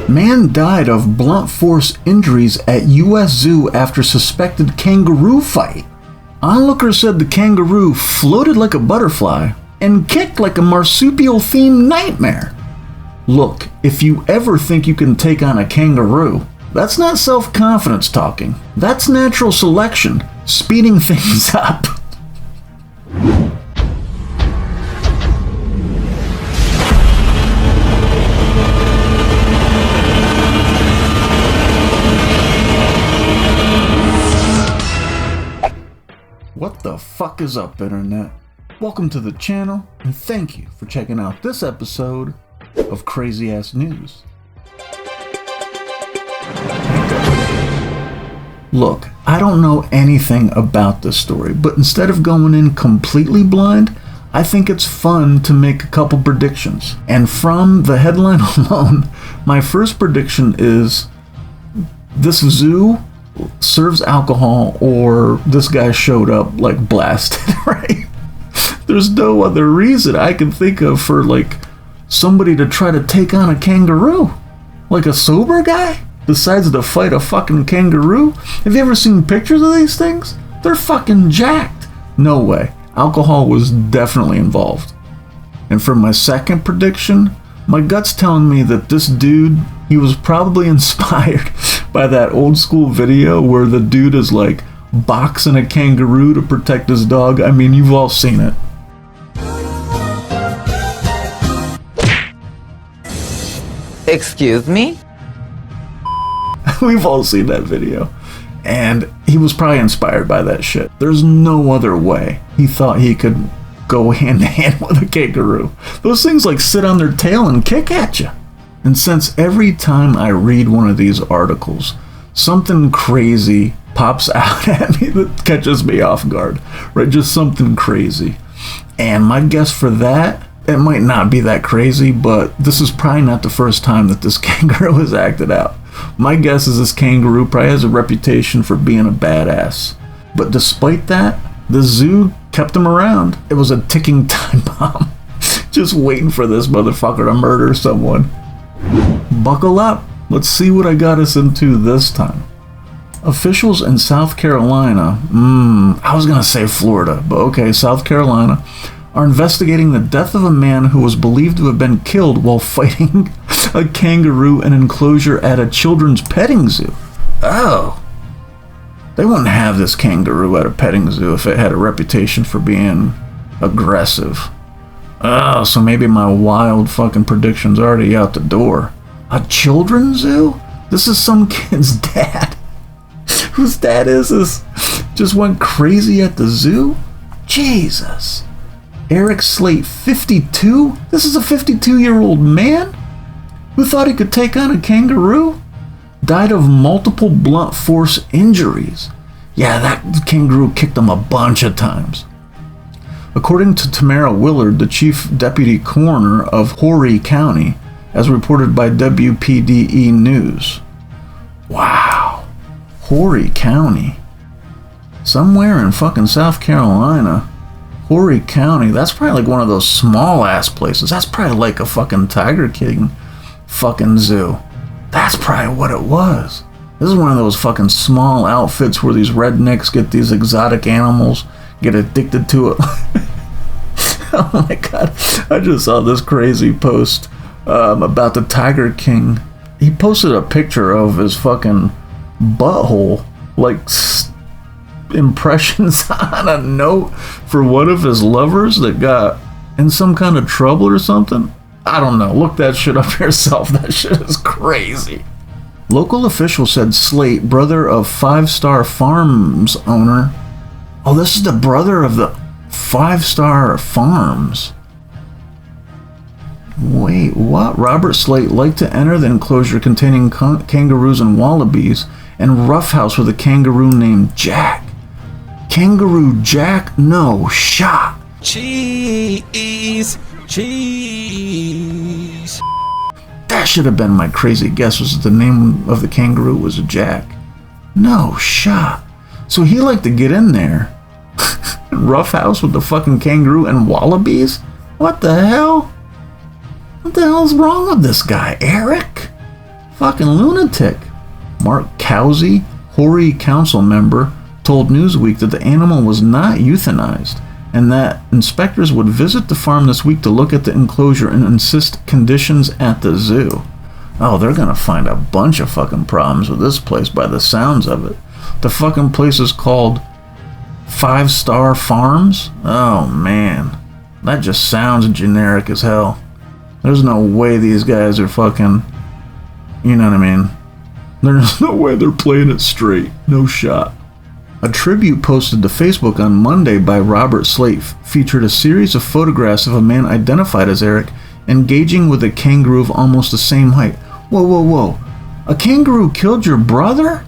Man died of blunt force injuries at U.S. Zoo after suspected kangaroo fight. Onlookers said the kangaroo floated like a butterfly and kicked like a marsupial-themed nightmare. Look, if you ever think you can take on a kangaroo, that's not self-confidence talking. That's natural selection, speeding things up. What the fuck is up, Internet? Welcome to the channel, and thank you for checking out this episode of Crazy Ass News. Look, I don't know anything about this story, but instead of going in completely blind, I think it's fun to make a couple predictions. And from the headline alone, my first prediction is this zoo serves alcohol, or this guy showed up like blasted, right? There's no other reason I can think of for like somebody to try to take on a kangaroo. Like a sober guy decides to fight a fucking kangaroo? Have you ever seen pictures of these things? They're fucking jacked. No way. Alcohol was definitely involved. And for my second prediction, my gut's telling me that this dude, he was probably inspired by that old school video where the dude is like boxing a kangaroo to protect his dog. I mean, you've all seen it. Excuse me? We've all seen that video. And he was probably inspired by that shit. There's no other way he thought he could go hand to hand with a kangaroo. Those things like sit on their tail and kick at you. And since every time I read one of these articles, something crazy pops out at me that catches me off guard, right? Just something crazy. And my guess for that, it might not be that crazy, but this is probably not the first time that this kangaroo has acted out. My guess is this kangaroo probably has a reputation for being a badass. But despite that, the zoo kept him around. It was a ticking time bomb, just waiting for this motherfucker to murder someone. Buckle up. Let's see what I got us into this time. Officials in South Carolina, I was gonna say Florida, but okay, South Carolina, are investigating the death of a man who was believed to have been killed while fighting a kangaroo in an enclosure at a children's petting zoo. Oh. They wouldn't have this kangaroo at a petting zoo if it had a reputation for being aggressive. Oh, so maybe my wild fucking prediction's already out the door. A children's zoo? This is some kid's dad. Whose dad is this? Just went crazy at the zoo? Jesus. Eric Slate, 52? This is a 52-year-old man who thought he could take on a kangaroo? Died of multiple blunt force injuries. Yeah, that kangaroo kicked him a bunch of times. According to Tamara Willard, the chief deputy coroner of Horry County, as reported by WPDE News. Wow. Horry County. Somewhere in fucking South Carolina. Horry County. That's probably like one of those small ass places. That's probably like a fucking Tiger King fucking zoo. That's probably what it was. This is one of those fucking small outfits where these rednecks get these exotic animals, get addicted to it. Oh my god. I just saw this crazy post about the Tiger King. He posted a picture of his fucking butthole, like impressions on a note for one of his lovers that got in some kind of trouble or something. I don't know. Look that shit up yourself. That shit is crazy. Local officials said Slate, brother of Five Star Farms owner. Oh, this is the brother of the Five Star Farms. Wait, what? Robert Slate liked to enter the enclosure containing kangaroos and wallabies and roughhouse with a kangaroo named Jack. Kangaroo Jack? No shot. Cheese. That should have been my crazy guess, was the name of the kangaroo was Jack. No shot. So he liked to get in there and roughhouse with the fucking kangaroo and wallabies? What the hell? What the hell's wrong with this guy, Eric? Fucking lunatic. Mark Cowsey, Horry council member, told Newsweek that the animal was not euthanized and that inspectors would visit the farm this week to look at the enclosure and assist conditions at the zoo. Oh, they're gonna find a bunch of fucking problems with this place by the sounds of it. The fucking place is called 5-Star Farms? Oh man, that just sounds generic as hell. There's no way these guys are fucking, you know what I mean? There's no way they're playing it straight. No shot. A tribute posted to Facebook on Monday by Robert Slate featured a series of photographs of a man identified as Eric engaging with a kangaroo of almost the same height. Whoa, whoa, whoa. A kangaroo killed your brother?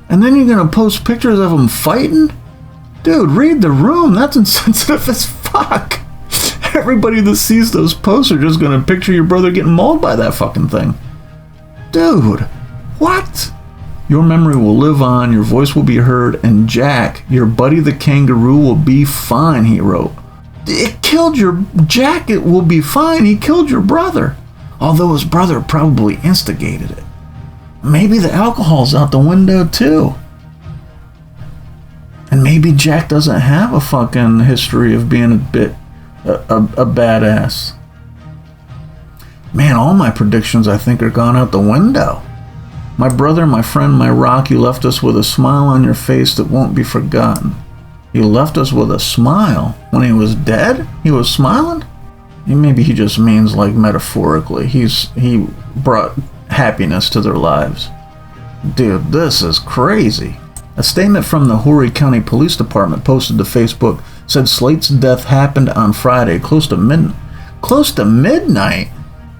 And then you're gonna post pictures of him fighting? Dude, read the room. That's insensitive as fuck. Everybody that sees those posts are just gonna picture your brother getting mauled by that fucking thing. Dude, what? Your memory will live on, your voice will be heard, and Jack, your buddy the kangaroo, will be fine, he wrote. It killed your... Jack, it will be fine. He killed your brother. Although his brother probably instigated it. Maybe the alcohol's out the window, too. And maybe Jack doesn't have a fucking history of being a badass. Man, all my predictions, I think, are gone out the window. My brother, my friend, my rock, you left us with a smile on your face that won't be forgotten. He left us with a smile. When he was dead, he was smiling? Maybe he just means, like, metaphorically. He brought happiness to their lives. Dude, this is crazy. A statement from the Horry County Police Department posted to Facebook said Slate's death happened on Friday, close to midnight. Close to midnight?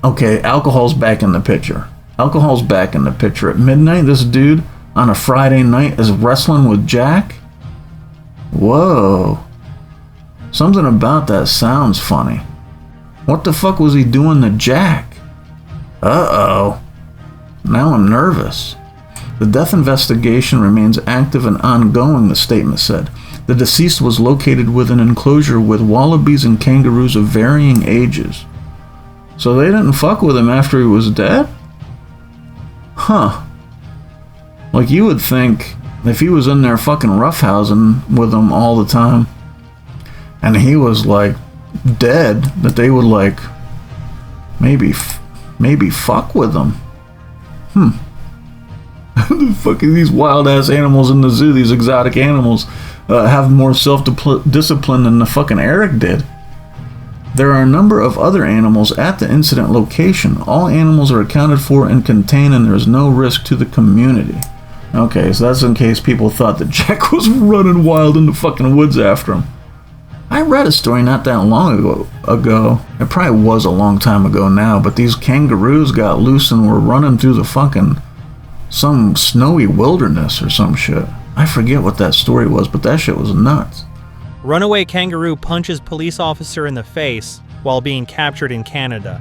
Okay, alcohol's back in the picture. Alcohol's back in the picture. At midnight, this dude on a Friday night is wrestling with Jack? Whoa. Something about that sounds funny. What the fuck was he doing to Jack? Uh-oh. Now I'm nervous. The death investigation remains active and ongoing, the statement said. The deceased was located within an enclosure with wallabies and kangaroos of varying ages. So they didn't fuck with him after he was dead? Huh. Like, you would think if he was in there fucking roughhousing with them all the time and he was like dead, that they would like maybe fuck with them. Fucking these wild ass animals in the zoo, these exotic animals, have more self-discipline than the fucking Eric did. There are a number of other animals at the incident location. All animals are accounted for and contained, and there is no risk to the community. Okay, so that's in case people thought that Jack was running wild in the fucking woods after him. I read a story not that long ago. It probably was a long time ago now, but these kangaroos got loose and were running through the fucking some snowy wilderness or some shit. I forget what that story was, but that shit was nuts. Runaway kangaroo punches police officer in the face while being captured in Canada.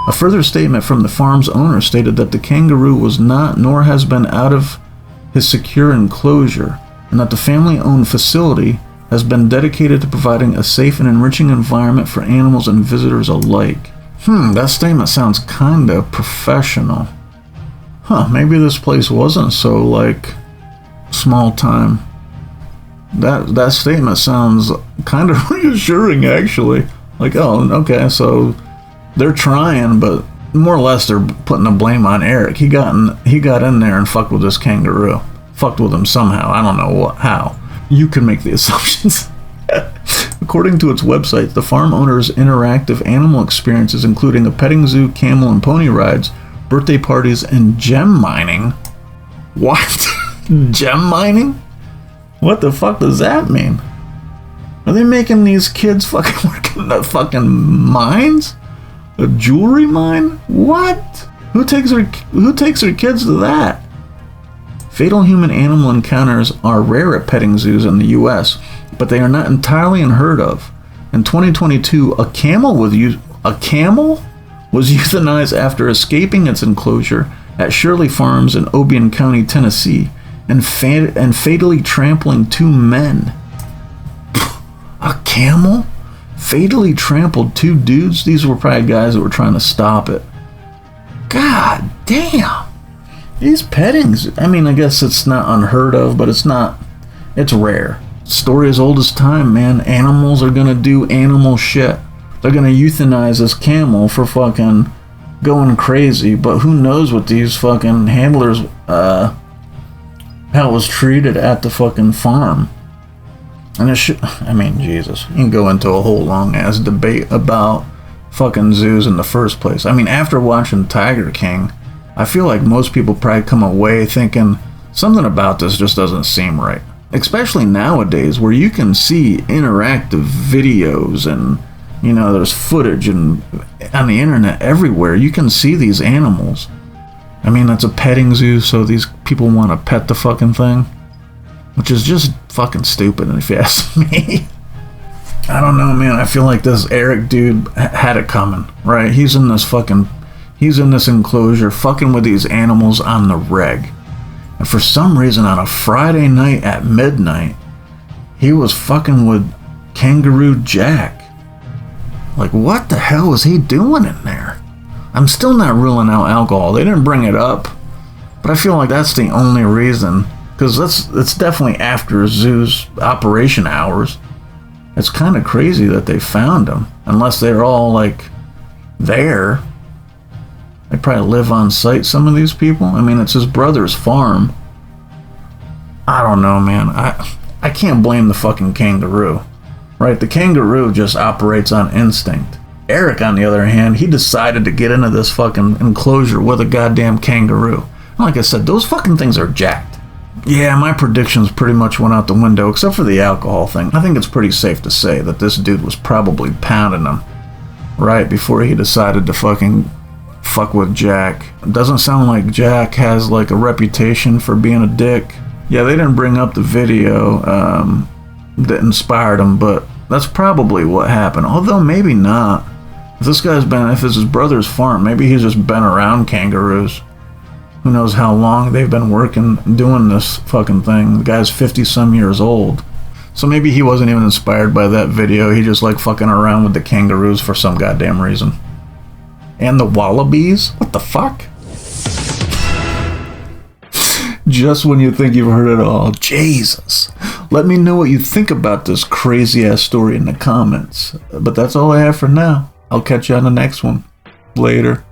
A further statement from the farm's owner stated that the kangaroo was not nor has been out of his secure enclosure, and that the family-owned facility has been dedicated to providing a safe and enriching environment for animals and visitors alike. That statement sounds kinda professional. Maybe this place wasn't so, like, small time. That statement sounds kind of reassuring, actually. Like, oh, okay, so they're trying, but more or less they're putting the blame on Eric. He got in there and fucked with this kangaroo. Fucked with him somehow. I don't know how. You can make the assumptions. According to its website, the farm owner's interactive animal experiences, including a petting zoo, camel and pony rides, birthday parties, and gem mining. What? Gem mining? What the fuck does that mean? Are they making these kids fucking work in the fucking mines? A jewelry mine? What? Who takes their kids to that? Fatal human-animal encounters are rare at petting zoos in the U.S., but they are not entirely unheard of. In 2022, a camel was euthanized after escaping its enclosure at Shirley Farms in Obion County, Tennessee, and fatally trampling 2 men. A camel fatally trampled 2 dudes? These were probably guys that were trying to stop it. God damn. These pettings, I mean, I guess it's not unheard of, but it's rare. Story as old as time, man. Animals are gonna do animal shit. They're gonna euthanize this camel for fucking going crazy, but who knows what these fucking handlers, how it was treated at the fucking farm. And it should, I mean, Jesus. You can go into a whole long ass debate about fucking zoos in the first place. I mean, after watching Tiger King, I feel like most people probably come away thinking something about this just doesn't seem right. Especially nowadays where you can see interactive videos and, you know, there's footage and on the internet everywhere. You can see these animals. I mean, it's a petting zoo, so these people want to pet the fucking thing. Which is just fucking stupid, if you ask me. I don't know, man. I feel like this Eric dude had it coming, right? He's in this enclosure fucking with these animals on the reg. And for some reason on a Friday night at midnight, he was fucking with Kangaroo Jack. Like, what the hell was he doing in there? I'm still not ruling out alcohol. They didn't bring it up. But I feel like that's the only reason. Because it's definitely after zoo's operation hours. It's kind of crazy that they found him. Unless they're all, like, there. They probably live on site, some of these people. I mean, it's his brother's farm. I don't know, man. I can't blame the fucking kangaroo. Right? The kangaroo just operates on instinct. Eric, on the other hand, he decided to get into this fucking enclosure with a goddamn kangaroo. Like I said, those fucking things are jacked. Yeah, my predictions pretty much went out the window, except for the alcohol thing. I think it's pretty safe to say that this dude was probably pounding him right before he decided to fucking fuck with Jack. It doesn't sound like Jack has like a reputation for being a dick. Yeah, they didn't bring up the video that inspired him, but that's probably what happened. Although maybe not. If it's his brother's farm, maybe he's just been around kangaroos. Who knows how long they've been doing this fucking thing. The guy's 50-some years old. So maybe he wasn't even inspired by that video. He just like fucking around with the kangaroos for some goddamn reason. And the wallabies? What the fuck? Just when you think you've heard it all. Jesus. Let me know what you think about this crazy ass story in the comments. But that's all I have for now. I'll catch you on the next one. Later.